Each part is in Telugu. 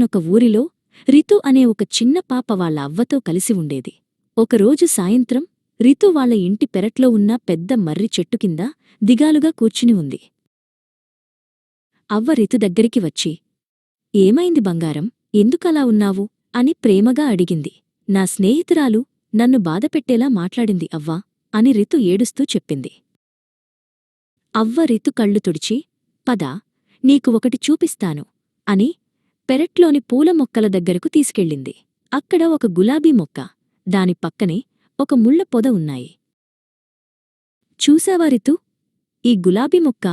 ఒకానొక ఊరిలో రితు అనే ఒక చిన్న పాప వాళ్ళ అవ్వతో కలిసి ఉండేది. ఒకరోజు సాయంత్రం రితు వాళ్ళ ఇంటి పెరట్లో ఉన్న పెద్ద మర్రి చెట్టు కింద దిగాలుగా కూర్చుని ఉంది. అవ్వ రితు దగ్గరికి వచ్చి, "ఏమైంది బంగారం, ఎందుకలా ఉన్నావు?" అని ప్రేమగా అడిగింది. "నా స్నేహితురాలు నన్ను బాధపెట్టేలా మాట్లాడింది అవ్వా" అని రితు ఏడుస్తూ చెప్పింది. అవ్వ రితు కళ్ళు తుడిచి, "పద, నీకు ఒకటి చూపిస్తాను" అని పెరట్లోని పూల మొక్కల దగ్గరకు తీసుకెళ్ళింది. అక్కడ ఒక గులాబీ మొక్క, దాని పక్కనే ఒక ముళ్ళ పొద ఉన్నాయి. "చూశావా రితూ, ఈ గులాబీ మొక్క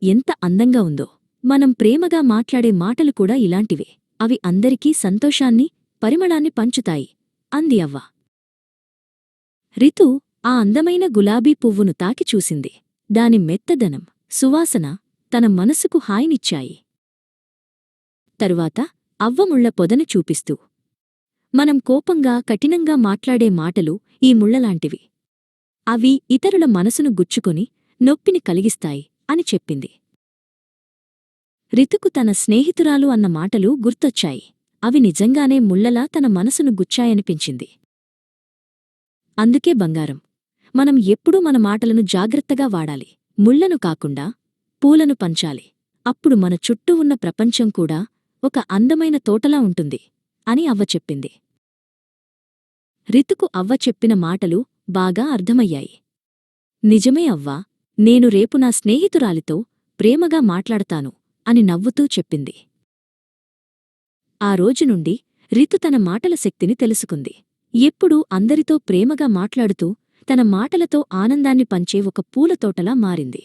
ఎంత అందంగా ఉందో! మనం ప్రేమగా మాట్లాడే మాటలు కూడా ఇలాంటివే. అవి అందరికీ సంతోషాన్ని, పరిమళాన్ని పంచుతాయి" అంది అవ్వ. రితు ఆ అందమైన గులాబీ పువ్వును తాకి చూసింది. దాని మెత్తదనం, సువాసన తన మనసుకు హాయినిచ్చాయి. తరువాత అవ్వ ముళ్ళ పొదను చూపిస్తూ, "మనం కోపంగా, కఠినంగా మాట్లాడే మాటలు ఈ ముళ్ళలాంటివి. అవి ఇతరుల మనసును గుచ్చుకొని నొప్పిని కలిగిస్తాయి" అని చెప్పింది. రితుకు తన స్నేహితురాలు అన్న మాటలు గుర్తొచ్చాయి. అవి నిజంగానే ముళ్ళలా తన మనసును గుచ్చాయనిపించింది. అందుకే బంగారం, మనం ఎప్పుడూ మన మాటలను జాగ్రత్తగా వాడాలి. ముళ్ళను కాకుండా పూలను పంచాలి. అప్పుడు మన చుట్టూ ఉన్న ప్రపంచం కూడా ఒక అందమైన తోటలా ఉంటుంది అని అవ్వ చెప్పింది. రితుకు అవ్వ చెప్పిన మాటలు బాగా అర్థమయ్యాయి. "నిజమే అవ్వా, నేను రేపు నా స్నేహితురాలితో ప్రేమగా మాట్లాడతాను" అని నవ్వుతూ చెప్పింది. ఆ రోజునుండి రితు తన మాటల శక్తిని తెలుసుకుంది. ఎప్పుడూ అందరితో ప్రేమగా మాట్లాడుతూ తన మాటలతో ఆనందాన్ని పంచే ఒక పూలతోటలా మారింది.